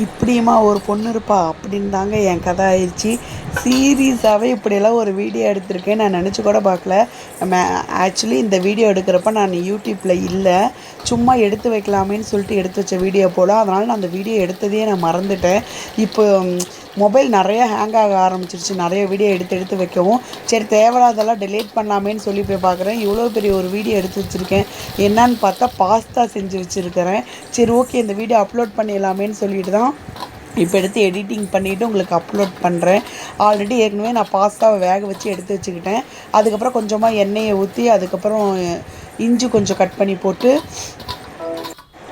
இப்படியுமா ஒரு பொண்ணு இருப்பா அப்படின்னு தாங்க என் கதை ஆயிடுச்சு. சீரியஸாகவே இப்படியெல்லாம் ஒரு வீடியோ எடுத்திருக்கேன் நான் நினச்சி கூட பார்க்கல. நம்ம ஆக்சுவலி இந்த வீடியோ எடுக்கிறப்ப நான் யூடியூப்பில் இல்லை, சும்மா எடுத்து வைக்கலாமேன்னு சொல்லிட்டு எடுத்து வச்ச வீடியோ போல். அதனால் நான் அந்த வீடியோ எடுத்ததையே நான் மறந்துட்டேன். இப்போ மொபைல் நிறைய ஹேங் ஆக ஆரம்பிச்சிருச்சு, நிறைய வீடியோ எடுத்து எடுத்து வைக்கவும். சரி தேவையில்லாதெல்லாம் டெலீட் பண்ணலாமேன்னு சொல்லி போய் பார்க்குறேன். இவ்வளோ பெரிய ஒரு வீடியோ எடுத்து வச்சுருக்கேன். என்னன்னு பார்த்தா பாஸ்தா செஞ்சு வச்சுருக்கிறேன். சரி ஓகே இந்த வீடியோ அப்லோட் பண்ணிடலாமேன்னு சொல்லிட்டு தான் இப்போ எடுத்து எடிட்டிங் பண்ணிவிட்டு உங்களுக்கு அப்லோட் பண்ணுறேன். ஆல்ரெடி ஏற்கனவே நான் பாஸ்தாவை வேக வச்சு எடுத்து வச்சுக்கிட்டேன். அதுக்கப்புறம் கொஞ்சமாக எண்ணெயை ஊற்றி அதுக்கப்புறம் இஞ்சி கொஞ்சம் கட் பண்ணி போட்டு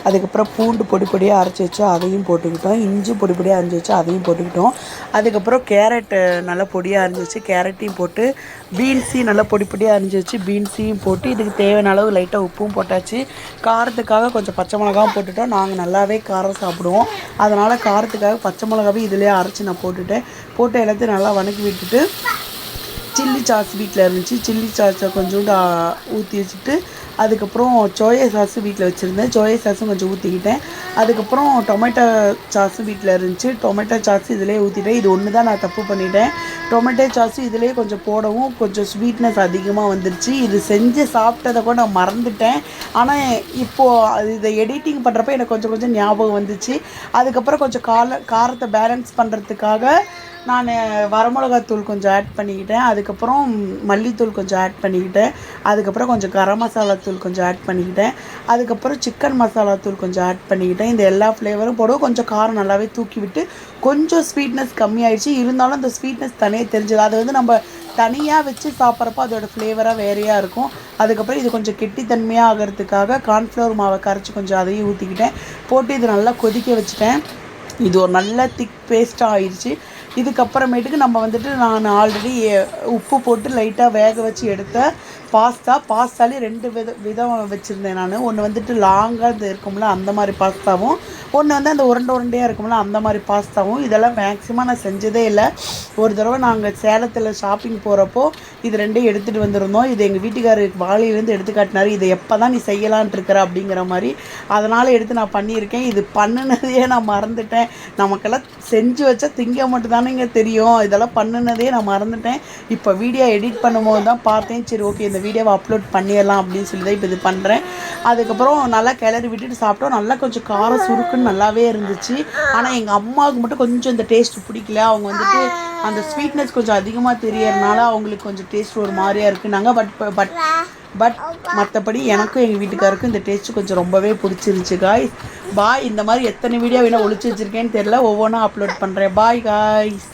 அதுக்கப்புறம் பூண்டு பொடி பொடியாக அரைச்சி வச்சு அதையும் போட்டுக்கிட்டோம். இஞ்சி பொடி பொடியாக அரைச்சி வச்சு அதையும் போட்டுக்கிட்டோம். அதுக்கப்புறம் கேரட்டு நல்லா பொடியாக அரைஞ்சி வச்சு கேரட்டையும் போட்டு, பீன்ஸையும் நல்லா பொடி பொடியாக அரைஞ்சி வச்சு பீன்ஸையும் போட்டு, இதுக்கு தேவையான அளவு லைட்டாக உப்பும் போட்டாச்சு. காரத்துக்காக கொஞ்சம் பச்சை மிளகாவும் போட்டுட்டோம். நாங்கள் நல்லாவே காரம் சாப்பிடுவோம், அதனால் காரத்துக்காக பச்சை மிளகாவே இதிலே அரைச்சி நான் போட்டு எல்லாத்தையும் நல்லா வதக்கி விட்டுட்டு, சில்லி சாஸ் வீட்டில் இருந்துச்சு, சில்லி சாஸை கொஞ்சோண்டு ஊற்றி வச்சுட்டு, அதுக்கப்புறம் சோயா சாஸும் வீட்டில் வச்சுருந்தேன், சோயா சாஸும் கொஞ்சம் ஊற்றிக்கிட்டேன். அதுக்கப்புறம் டொமேட்டோ சாஸும் வீட்டில் இருந்துச்சு, டொமேட்டோ சாஸு இதிலே ஊற்றிட்டேன். இது ஒன்று தான் நான் தப்பு பண்ணிட்டேன். டொமேட்டோ சாஸு இதிலே கொஞ்சம் போடவும் கொஞ்சம் ஸ்வீட்னஸ் அதிகமாக வந்துருச்சு. இது செஞ்சு சாப்பிட்டதை கூட நான் மறந்துட்டேன். ஆனால் இப்போது இதை எடிட்டிங் பண்ணுறப்ப எனக்கு கொஞ்சம் கொஞ்சம் ஞாபகம் வந்துச்சு. அதுக்கப்புறம் கொஞ்சம் காரத்தை பேலன்ஸ் பண்ணுறதுக்காக நான் வரமிளகாத்தூள் கொஞ்சம் ஆட் பண்ணிக்கிட்டேன். அதுக்கப்புறம் மல்லித்தூள் கொஞ்சம் ஆட் பண்ணிக்கிட்டேன். அதுக்கப்புறம் கொஞ்சம் கரம் மசாலா தூள் கொஞ்சம் ஆட் பண்ணிக்கிட்டேன். அதுக்கப்புறம் சிக்கன் மசாலா தூள் கொஞ்சம் ஆட் பண்ணிக்கிட்டேன். இந்த எல்லா ஃப்ளேவரும் போடவும் கொஞ்சம் காரம் நல்லாவே தூக்கி விட்டு, கொஞ்சம் ஸ்வீட்னஸ் கம்மியாயிடுச்சு. இருந்தாலும் அந்த ஸ்வீட்னஸ் தனியாக தெரிஞ்சது. அது வந்து நம்ம தனியாக வச்சு சாப்பிட்றப்போ அதோடய ஃப்ளேவராக வேறையாக இருக்கும். அதுக்கப்புறம் இது கொஞ்சம் கெட்டித்தன்மையாக ஆகிறதுக்காக கார்ன்ஃப்ளவர் மாவை கரைச்சி கொஞ்சம் அதையும் ஊற்றிக்கிட்டேன். போட்டு இது நல்லா கொதிக்க வச்சுட்டேன். இது ஒரு நல்ல திக் பேஸ்ட்டாக ஆயிடுச்சு. இதுக்கப்புறமேட்டுக்கு நம்ம வந்துட்டு நான் ஆல்ரெடி உப்பு போட்டு லைட்டாக வேக வச்சு எடுத்த பாஸ்தாலே 2 விதம் வச்சுருந்தேன் நான். ஒன்று வந்துட்டு லாங்காக இது இருக்கும்ல அந்த மாதிரி பாஸ்தாவும், ஒன்று வந்து அந்த உருண்டையாக இருக்கும்ல அந்த மாதிரி பாஸ்தாவும். இதெல்லாம் மேக்ஸிமம் நான் செஞ்சதே இல்லை. ஒரு தடவை நாங்கள் சேலத்தில் ஷாப்பிங் போகிறப்போ இது 2 எடுத்துகிட்டு வந்திருந்தோம். இது எங்கள் வீட்டுக்காரருக்கு வாளியிலேருந்து எடுத்து காட்டினார். இதை எப்போ தான் நீ செய்யலான்ட்டு இருக்கிற அப்படிங்கிற மாதிரி. அதனால் எடுத்து நான் பண்ணியிருக்கேன். இது பண்ணினதையே நான் மறந்துட்டேன். நமக்கெல்லாம் செஞ்சு வச்சா திங்க மட்டும் தானேங்க தெரியும், இதெல்லாம் பண்ணினதே நான் மறந்துட்டேன். இப்போ வீடியோ எடிட் பண்ணும்போது தான் பார்த்தேன். சரி ஓகே இந்த வீடியோவை அப்லோட் பண்ணிடலாம் அப்படின்னு சொல்லி தான் இப்போ இது பண்ணுறேன். அதுக்கப்புறம் நல்லா கிளறி விட்டுட்டு சாப்பிட்டோம். நல்லா கொஞ்சம் காரம் சுருக்குன்னு நல்லாவே இருந்துச்சு. ஆனால் எங்கள் அம்மாவுக்கு மட்டும் கொஞ்சம் இந்த டேஸ்ட் பிடிக்கல. அவங்க வந்துட்டு அந்த ஸ்வீட்னஸ் கொஞ்சம் அதிகமாக தெரியறதுனால அவங்களுக்கு கொஞ்சம் டேஸ்ட் ஒரு மாதிரியாக இருக்குன்னாங்க. பட் மற்றபடி எனக்கும் எங்கள் வீட்டுக்காருக்கும் இந்த டேஸ்ட்டு கொஞ்சம் ரொம்பவே பிடிச்சிருந்துச்சு காய்ஸ். பாய். இந்த மாதிரி எத்தனை வீடியோ வேணால் ஒழிச்சு வச்சுருக்கேன்னு தெரில, ஒவ்வொன்றும் அப்லோட் பண்ணுறேன். Bye guys.